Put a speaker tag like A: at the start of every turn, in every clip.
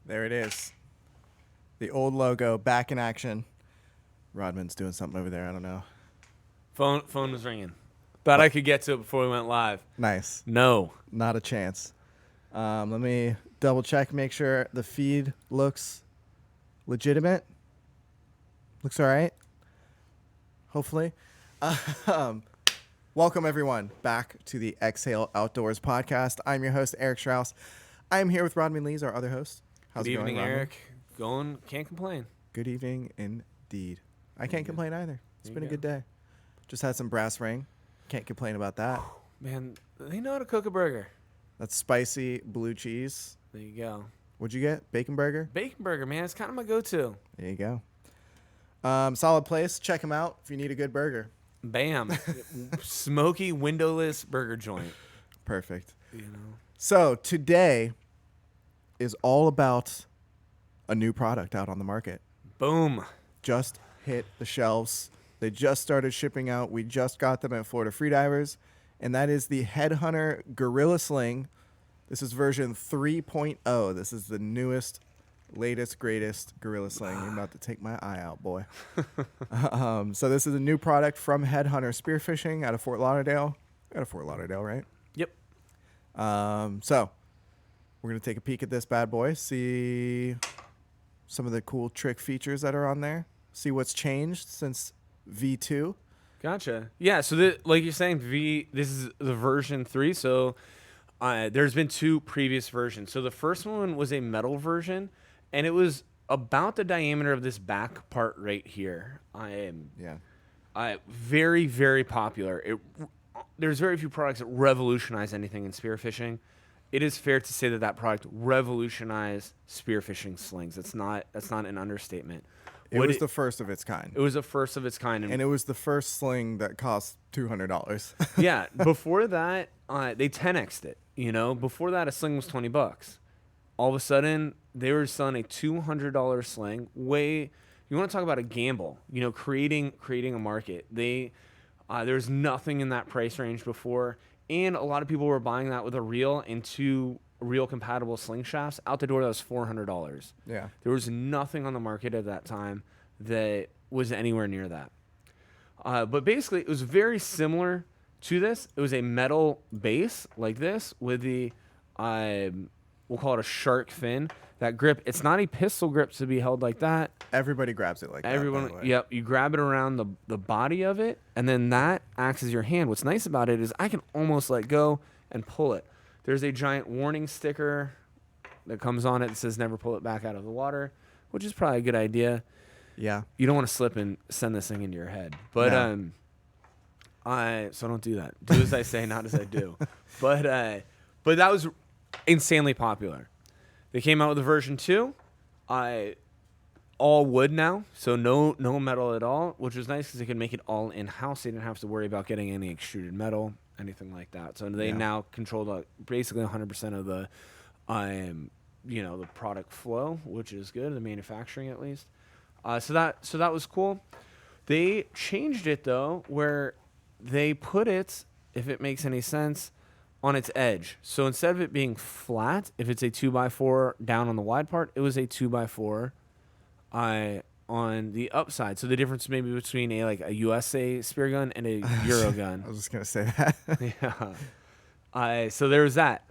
A: There it is. The old logo back in action. Rodman's doing something over there. I don't know.
B: Phone was ringing. Thought I could get to it before we went live.
A: Nice.
B: No.
A: Not a chance. Let me double check, make sure the feed looks legitimate. Looks all right. Hopefully. Welcome, everyone, back to the Exhale Outdoors podcast. I'm your host, Eric Strauss. I am here with Rodman Lees, our other host. How's
B: Good
A: it going,
B: evening,
A: Rodman?
B: Eric. Going, can't complain.
A: Good evening, indeed. I can't complain either. It's been a good day. Just had some brass ring. Can't complain about that.
B: Man, they know how to cook a burger.
A: That's spicy blue cheese.
B: There you go.
A: What'd you get? Bacon burger?
B: Bacon burger, man. It's kind of my go-to.
A: There you go. Solid place. Check them out if you need a good burger.
B: Bam. Smoky, windowless burger joint.
A: Perfect.
B: You know.
A: So today is all about a new product out on the market.
B: Boom.
A: Just hit the shelves. They just started shipping out. We just got them at Florida Freedivers, and that is the Headhunter Guerrilla Sling. This is version 3.0. This is the newest, latest, greatest Guerrilla Sling. You're about to take my eye out, boy. So this is a new product from Headhunter Spearfishing out of Fort Lauderdale. Out of Fort Lauderdale, right?
B: Yep.
A: So we're going to take a peek at this bad boy, see some of the cool trick features that are on there, see what's changed since V2.
B: Gotcha. Yeah, so like you're saying, this is the version 3, so there's been 2 previous versions. So the first one was a metal version, and it was about the diameter of this back part right here. Very, very popular. There's very few products that revolutionize anything in spearfishing. It is fair to say that product revolutionized spearfishing slings. That's not an understatement.
A: It was the first of its kind.
B: It was the first of its kind.
A: And it was the first sling that cost $200.
B: Yeah. Before that, they 10x'd it. You know, before that, a sling was $20. All of a sudden, they were selling a $200 sling. You want to talk about a gamble? You know, creating a market. There's nothing in that price range before, and a lot of people were buying that with a reel and 2 reel compatible sling shafts. Out the door, that was $400.
A: Yeah.
B: There was nothing on the market at that time that was anywhere near that. But basically, it was very similar to this. It was a metal base like this with the, we'll call it a shark fin. That grip, it's not a pistol grip to be held like that.
A: Everybody grabs it like that. By the way.
B: Yep. You grab it around the body of it, and then that acts as your hand. What's nice about it is I can almost let go and pull it. There's a giant warning sticker that comes on it that says never pull it back out of the water, which is probably a good idea.
A: Yeah.
B: You don't want to slip and send this thing into your head. But
A: No.
B: So don't do that. Do as I say, not as I do. But that was insanely popular. They came out with a version 2. All wood now, so no metal at all, which was nice because they could make it all in-house. They didn't have to worry about getting any extruded metal, anything like that. So they now control basically 100% of the, the product flow, which is good, the manufacturing at least. So that was cool. They changed it though, where they put it, if it makes any sense, on its edge. So instead of it being flat, if it's a 2x4 down on the wide part, it was a 2x4 on the upside. So the difference maybe between a USA spear gun and a Euro gun.
A: I was just going to say that.
B: Yeah. So there was that.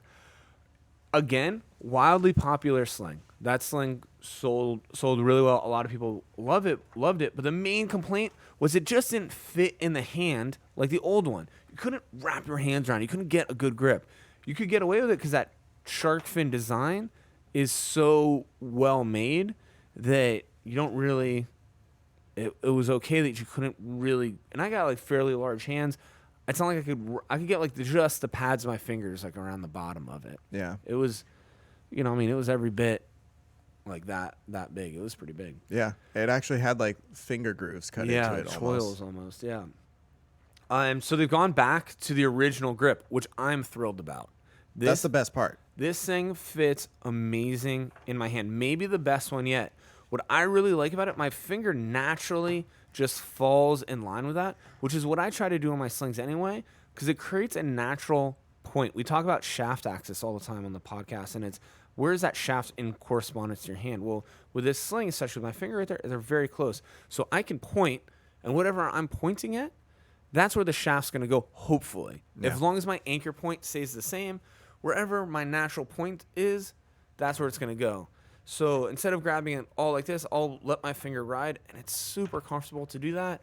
B: Again, wildly popular sling. That sling sold really well. A lot of people loved it. But the main complaint was it just didn't fit in the hand like the old one. You couldn't wrap your hands around it. You couldn't get a good grip. You could get away with it because that shark fin design is so well made that you don't really. It was okay that you couldn't really. And I got fairly large hands. It's not like I could get just the pads of my fingers around the bottom of it.
A: Yeah.
B: It was, it was every bit like that big. It was pretty big.
A: Yeah. It actually had finger grooves cut into it
B: choils almost. Yeah. So they've gone back to the original grip, which I'm thrilled about.
A: That's the best part.
B: This thing fits amazing in my hand. Maybe the best one yet. What I really like about it, my finger naturally just falls in line with that, which is what I try to do on my slings anyway, because it creates a natural point. We talk about shaft axis all the time on the podcast, and it's where's that shaft in correspondence to your hand? Well, with this sling, especially with my finger right there, they're very close. So I can point, and whatever I'm pointing at, that's where the shaft's going to go, hopefully.
A: Yeah.
B: As long as my anchor point stays the same, wherever my natural point is, that's where it's going to go. So instead of grabbing it all like this, I'll let my finger ride, and it's super comfortable to do that.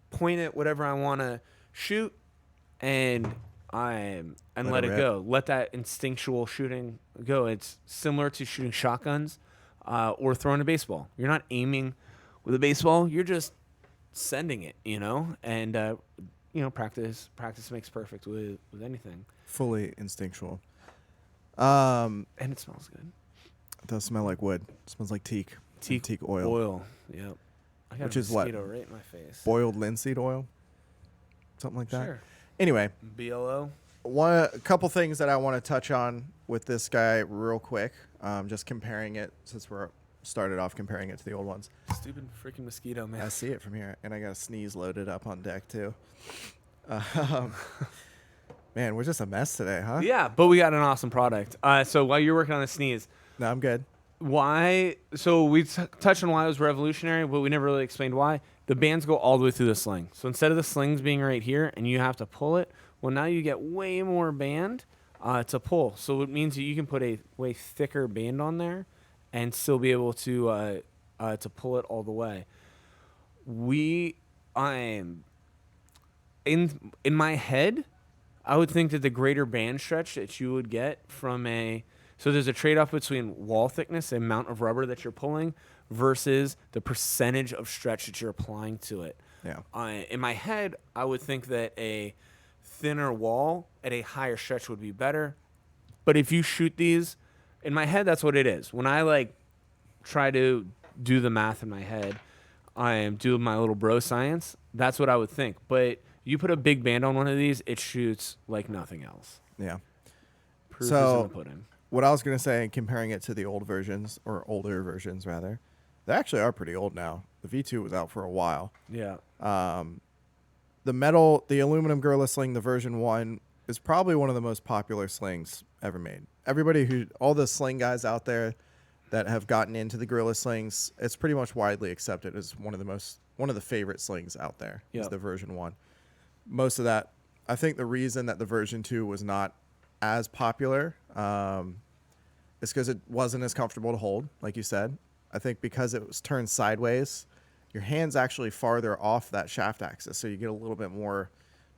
B: Point it whatever I want to shoot, and let it go. Let that instinctual shooting go. It's similar to shooting shotguns or throwing a baseball. You're not aiming with a baseball. You're just sending it, and practice makes perfect with anything.
A: Fully instinctual.
B: And it smells good.
A: It does smell like wood. It smells like teak. Teak oil.
B: Oil. Yep. I got
A: Which
B: a
A: is what?
B: mosquito right in my face.
A: Boiled linseed oil. Something like that.
B: Sure.
A: Anyway,
B: BLO.
A: a couple things that I want to touch on with this guy real quick. Just comparing it, since we're started off comparing it to the old ones.
B: Stupid freaking mosquito, man.
A: I see it from here, and I got a sneeze loaded up on deck too. Man, we're just a mess today, huh?
B: Yeah, but we got an awesome product. So while you're working on the sneeze,
A: No, I'm good.
B: why? So we touched on why it was revolutionary, but we never really explained why. The bands go all the way through the sling. So instead of the slings being right here and you have to pull it, well, now you get way more band to pull. So it means that you can put a way thicker band on there and still be able to pull it all the way. I'm in my head, I would think that the greater band stretch that you would get from so there's a trade-off between wall thickness, the amount of rubber that you're pulling, versus the percentage of stretch that you're applying to it.
A: Yeah.
B: In my head, I would think that a thinner wall at a higher stretch would be better. But if you shoot these, in my head, that's what it is. When I try to do the math in my head, I am doing my little bro science. That's what I would think. But you put a big band on one of these, it shoots like nothing else.
A: Yeah.
B: Proof is
A: So-
B: in the pudding.
A: What I was going to say, comparing it to the old versions, or older versions rather, they actually are pretty old now. The V2 was out for a while.
B: Yeah.
A: The aluminum Guerrilla Sling, the version 1, is probably one of the most popular slings ever made. All the sling guys out there that have gotten into the Guerrilla Slings, it's pretty much widely accepted as one of the favorite slings out there. Is
B: Yep.
A: the version 1. Most of that, I think the reason that the version 2 was not as popular is because it wasn't as comfortable to hold, like you said. I think because it was turned sideways, your hand's actually farther off that shaft axis, so you get a little bit more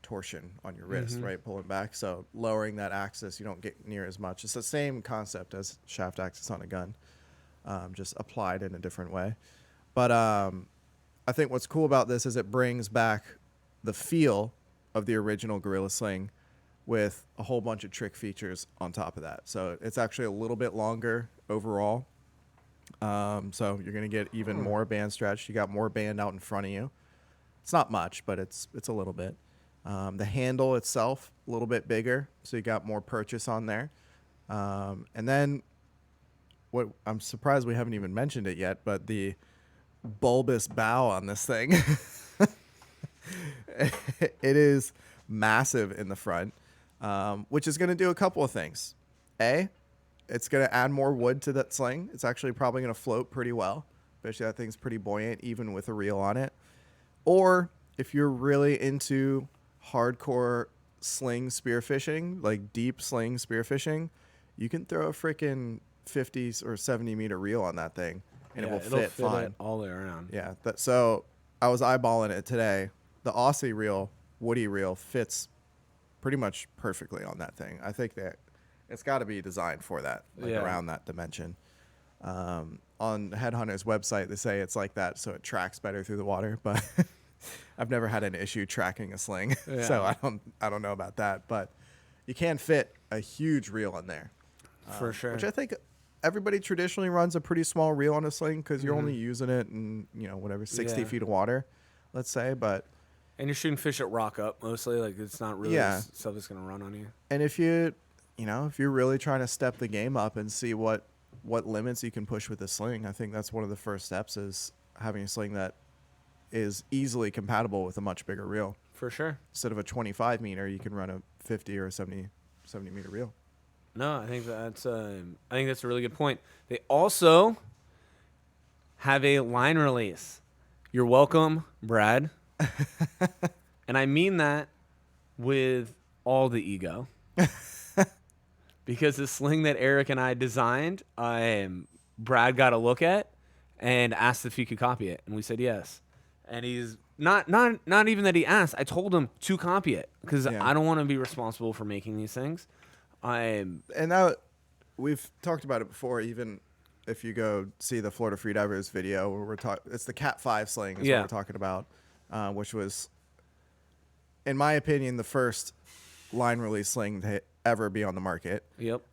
A: torsion on your wrist, right, pulling back. So lowering that axis, you don't get near as much. It's the same concept as shaft axis on a gun, just applied in a different way. But I think what's cool about this is it brings back the feel of the original Guerrilla Sling with a whole bunch of trick features on top of that. So it's actually a little bit longer overall. So you're going to get even more band stretch. You got more band out in front of you. It's not much, but it's a little bit. The handle itself, a little bit bigger, so you got more purchase on there. And then what I'm surprised we haven't even mentioned it yet, but the bulbous bow on this thing. It is massive in the front, which is going to do a couple of things. It's going to add more wood to that sling. It's actually probably going to float pretty well, especially that thing's pretty buoyant even with a reel on it. Or if you're really into hardcore sling spearfishing, like deep sling spearfishing, you can throw a freaking 50 or 70 meter reel on that thing and it will fit fine.
B: It all the way around.
A: Yeah. So I was eyeballing it today. The Aussie reel, woody reel, fits pretty much perfectly on that thing. I think that it's got to be designed for that, around that dimension. On Headhunter's website, they say it's like that so it tracks better through the water, but I've never had an issue tracking a sling, so I don't know about that. But you can fit a huge reel in there,
B: for sure.
A: which I think everybody traditionally runs a pretty small reel on a sling because you're only using it in 60 feet of water, let's say.
B: And you're shooting fish at rock up mostly, like it's not really stuff that's gonna run on you.
A: And if if you're really trying to step the game up and see what limits you can push with a sling, I think that's one of the first steps is having a sling that is easily compatible with a much bigger reel.
B: For sure.
A: Instead of a 25 meter, you can run a 50 or a 70 meter reel.
B: No, I think that's a really good point. They also have a line release. You're welcome, Brad. And I mean that with all the ego. Because the sling that Eric and I designed, Brad got a look at and asked if he could copy it, and we said yes. And he's not even that he asked. I told him to copy it because I don't want to be responsible for making these things.
A: And now we've talked about it before. Even if you go see the Florida Freedivers video, where we're talking, it's the Cat 5 sling is what we're talking about, which was, in my opinion, the first line release sling to ever be on the market.
B: Yep.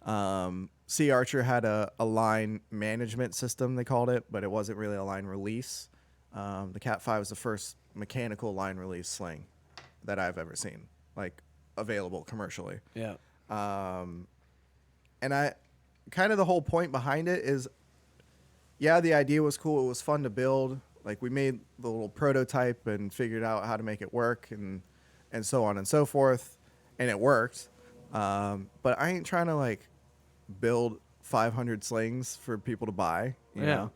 A: Sea Archer had a line management system, they called it, but it wasn't really a line release. The Cat 5 was the first mechanical line release sling that I've ever seen, like available commercially.
B: Yeah.
A: And I kind of the whole point behind it is, yeah, the idea was cool. It was fun to build. Like we made the little prototype and figured out how to make it work and so on and so forth. And it worked. But I ain't trying to like build 500 slings for people to buy, you know?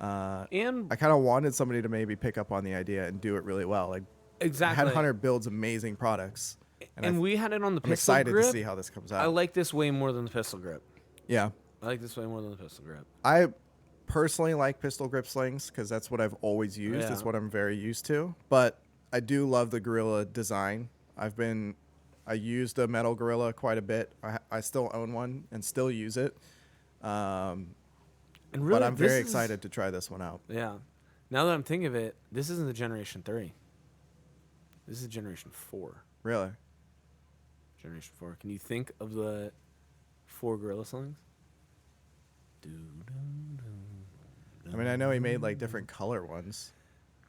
A: And I kind of wanted somebody to maybe pick up on the idea and do it really well. Like
B: exactly.
A: Headhunter builds amazing products.
B: And we had it on the
A: I'm
B: pistol
A: excited
B: grip.
A: to see how this comes out.
B: I like this way more than the pistol grip.
A: Yeah.
B: I like this way more than the pistol grip.
A: I personally like pistol grip slings because that's what I've always used.
B: Yeah.
A: It's what I'm very used to. But I do love the Guerrilla design. I used the metal Guerrilla quite a bit. I still own one and still use it.
B: And really,
A: but I'm very excited to try this one out.
B: Yeah. Now that I'm thinking of it, this isn't the Generation 3. This is Generation 4.
A: Really?
B: Generation 4. Can you think of the 4 Guerrilla Slings?
A: I mean, I know he made like different color ones.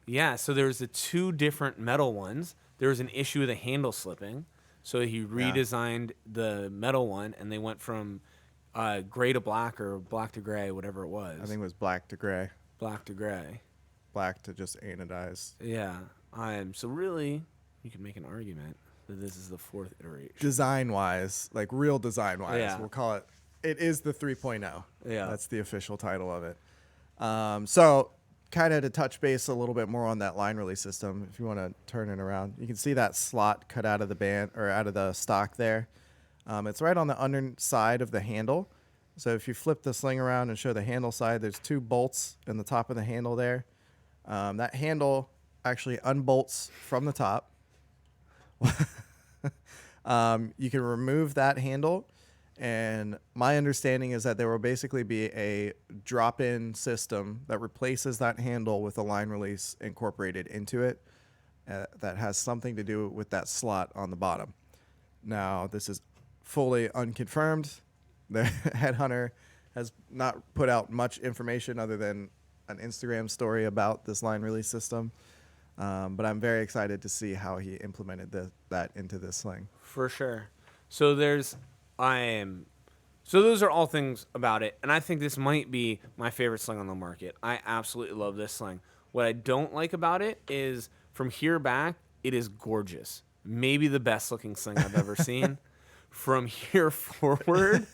B: Yeah, so there's the 2 different metal ones. There was an issue with the handle slipping. So he redesigned the metal one, and they went from gray to black or black to gray, whatever it was.
A: I think it was black to gray.
B: Black to gray.
A: Black to just anodized.
B: Yeah. So really, you can make an argument that this is the 4th iteration.
A: Design-wise, like real design-wise, we'll call it. It is the 3.0.
B: Yeah.
A: That's the official title of it. So kind of to touch base a little bit more on that line release system, if you want to turn it around, you can see that slot cut out of the band or out of the stock there. It's right on the underside of the handle. So if you flip the sling around and show the handle side, there's 2 bolts in the top of the handle there. That handle actually unbolts from the top. You can remove that handle. And my understanding is that there will basically be a drop-in system that replaces that handle with a line release incorporated into it that has something to do with that slot on the bottom. Now, this is fully unconfirmed. The Headhunter has not put out much information other than an Instagram story about this line release system. But I'm very excited to see how he implemented that into this sling.
B: For sure. So so those are all things about it, and I think this might be my favorite sling on the market. I absolutely love this sling. What I don't like about it is from here back, it is gorgeous. Maybe the best looking sling I've ever seen. From here forward,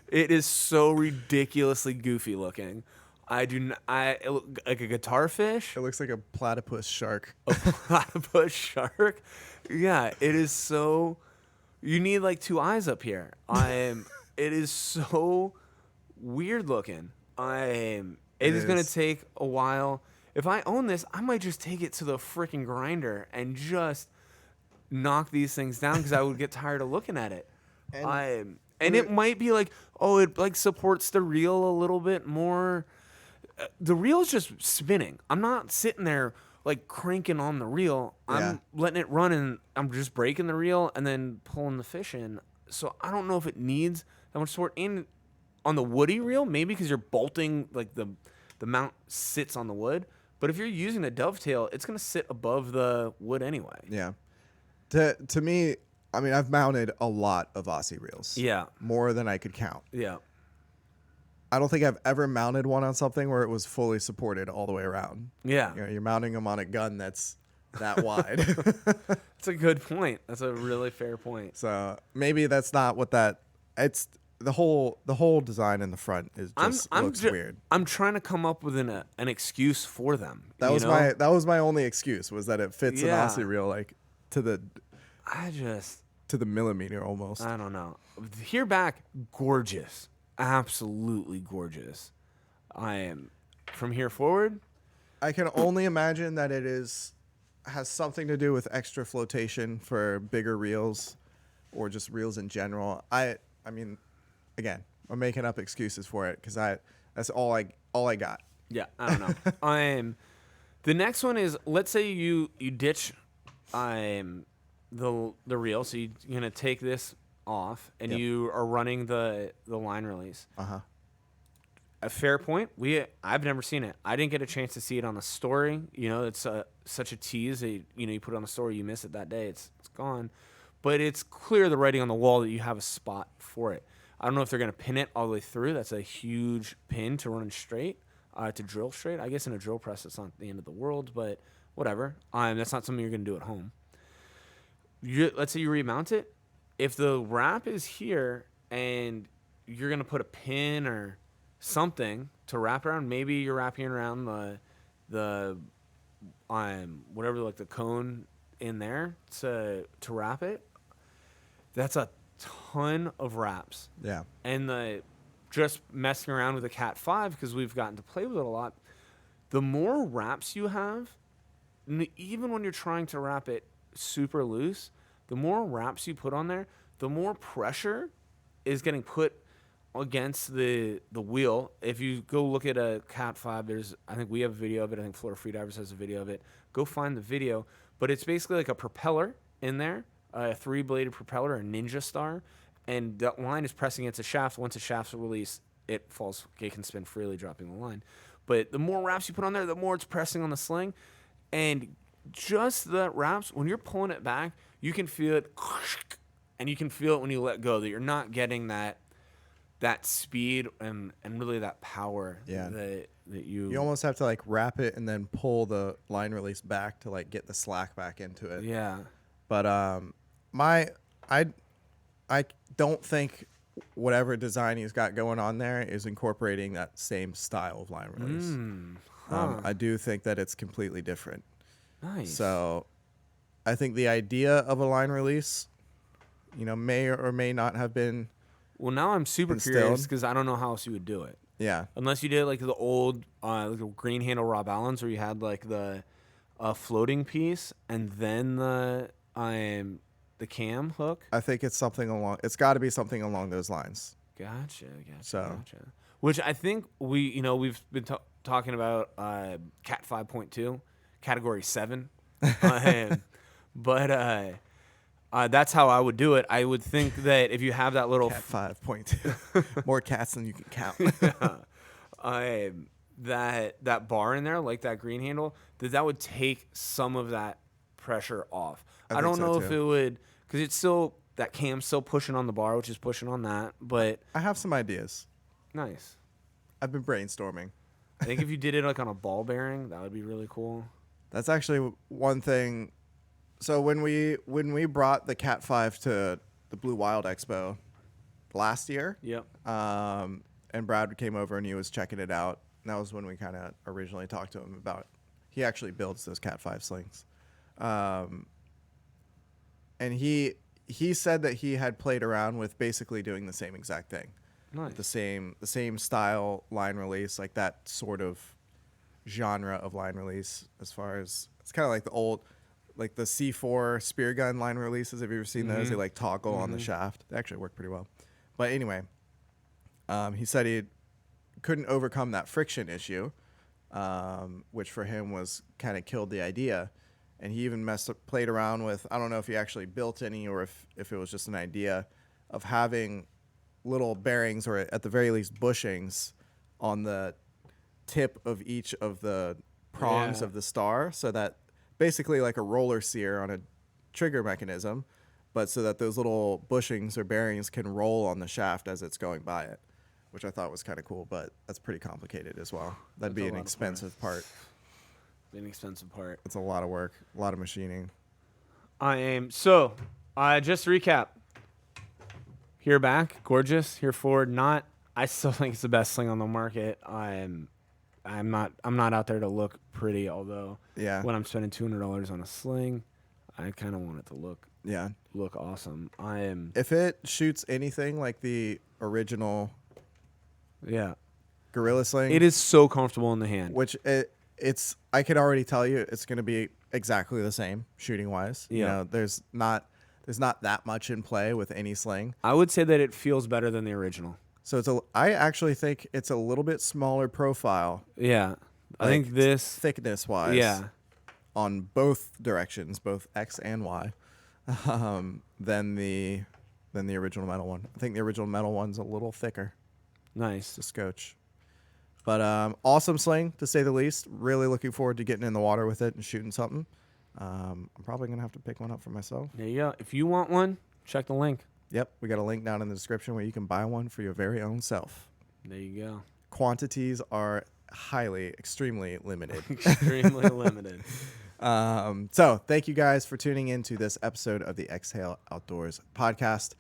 B: it is so ridiculously goofy looking. It look like a guitar fish.
A: It looks like a platypus shark.
B: A platypus shark? Yeah, it is so... You need like 2 eyes up here. It is so weird looking. It is going to take a while. If I own this, I might just take it to the freaking grinder and just knock these things down because I would get tired of looking at it. And it might be like, oh, it like supports the reel a little bit more. The reel's just spinning. I'm not sitting there like cranking on the reel. I'm letting it run and I'm just breaking the reel and then pulling the fish in. So I don't know if it needs that much support. And on the woody reel, maybe because you're bolting, like the mount sits on the wood. But if you're using a dovetail, it's going to sit above the wood anyway.
A: Yeah. To me, I mean, I've mounted a lot of Aussie reels.
B: Yeah.
A: More than I could count.
B: Yeah.
A: I don't think I've ever mounted one on something where it was fully supported all the way around.
B: Yeah.
A: You know, you're mounting them on a gun that's that wide.
B: That's a good point. That's a really fair point.
A: So maybe that's not what that... the whole design in the front is just looks weird.
B: I'm trying to come up with an excuse for them.
A: That was my only excuse, was that it fits an
B: Yeah.
A: Aussie reel like to the
B: to
A: the millimeter almost.
B: I don't know. Here back, gorgeous, absolutely gorgeous. I am from here forward.
A: I can only imagine that it has something to do with extra flotation for bigger reels, or just reels in general. I mean, again, I'm making up excuses for it because that's all I got.
B: Yeah, I don't know. The next one is, let's say you ditch the reel, so you're gonna take this off and
A: Yep.
B: you are running the line release.
A: Uh-huh.
B: A fair point. I've never seen it. I didn't get a chance to see it on the story. You know, it's such a tease. That, you put it on the story, you miss it that day, it's gone. But it's clear the writing on the wall that you have a spot for it. I don't know if they're gonna pin it all the way through. That's a huge pin to run straight, to drill straight. I guess in a drill press, it's not the end of the world, but whatever. That's not something you're gonna do at home. Let's say you remount it. If the wrap is here and you're gonna put a pin or something to wrap around, maybe you're wrapping around the whatever, like the cone in there to wrap it. That's a ton of wraps.
A: Yeah.
B: And just messing around with the Cat 5, because we've gotten to play with it a lot, the more wraps you have, even when you're trying to wrap it super loose, the more wraps you put on there, the more pressure is getting put against the wheel. If you go look at a Cat 5, I think we have a video of it. I think Florida Freedivers has a video of it. Go find the video. But it's basically like a propeller in there, a 3-bladed propeller, a Ninja Star, and that line is pressing against a shaft. Once the shaft's released, it can spin freely, dropping the line. But the more wraps you put on there, the more it's pressing on the sling. And just the wraps, when you're pulling it back, you can feel it, and you can feel it when you let go, that you're not getting that speed and really that power.
A: Yeah.
B: that you
A: almost have to like wrap it and then pull the line release back to like get the slack back into it.
B: Yeah.
A: But I don't think whatever design he's got going on there is incorporating that same style of line release. I do think that it's completely different.
B: Nice.
A: So I think the idea of a line release, may or may not have been.
B: Well, now I'm super
A: instilled.
B: curious because I don't know how else you would do it.
A: Yeah.
B: Unless you did like the old like the green handle Rob Allens, where you had like the floating piece and then the cam hook.
A: I think it's it's got to be something along those lines.
B: Gotcha.
A: So.
B: Which I think we've been talking about Cat 5.2, Category 7. But that's how I would do it. I would think that if you have that little
A: Cat 5.2, more cats than you can count.
B: that bar in there, like that green handle, that would take some of that pressure off. I don't know if it would, because it's still, that cam's still pushing on the bar, which is pushing on that. But
A: I have some ideas.
B: Nice.
A: I've been brainstorming.
B: I think if you did it like on a ball bearing, that would be really cool.
A: That's actually one thing. So when we brought the Cat 5 to the Blue Wild Expo last year,
B: Yep.
A: And Brad came over and he was checking it out. And that was when we kind of originally talked to him about it. He actually builds those Cat 5 slings. And he said that he had played around with basically doing the same exact thing.
B: Nice.
A: The same style line release, like that sort of genre of line release, as far as it's kind of like the old, like the C4 spear gun line releases. Have you ever seen those? They like toggle on the shaft. They actually work pretty well. But anyway, he said he couldn't overcome that friction issue, which for him was kind of killed the idea. And he even played around with, I don't know if he actually built any or if it was just an idea of having little bearings or at the very least bushings on the tip of each of the prongs of the star, so that basically like a roller sear on a trigger mechanism, but so that those little bushings or bearings can roll on the shaft as it's going by it, which I thought was kind of cool, but that's pretty complicated as well. That'd be an expensive part.
B: An expensive part.
A: It's a lot of work, a lot of machining.
B: Just to recap. Here back, gorgeous. Here forward, not. I still think it's the best sling on the market. I'm not out there to look pretty. Although, when I'm spending $200 on a sling, I kind of want it to look awesome.
A: If it shoots anything like the original, Guerrilla Sling,
B: it is so comfortable in the hand.
A: Which it's I can already tell you it's going to be exactly the same shooting wise.
B: Yeah.
A: You know, there's not that much in play with any sling.
B: I would say that it feels better than the original.
A: So I actually think it's a little bit smaller profile.
B: Yeah. I think this
A: thickness wise, on both directions, both X and Y, than the original metal one. I think the original metal one's a little thicker.
B: Nice.
A: To scotch. But awesome sling, to say the least. Really looking forward to getting in the water with it and shooting something. I'm probably going to have to pick one up for myself.
B: There you go. If you want one, check the link.
A: Yep, we got a link down in the description where you can buy one for your very own self.
B: There you go.
A: Quantities are extremely limited.
B: Extremely limited.
A: So thank you guys for tuning in to this episode of the Exhale Outdoors podcast.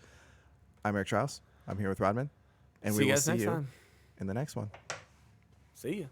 A: I'm Eric Strauss. I'm here with Rodman. And we will see you in the next one.
B: See ya.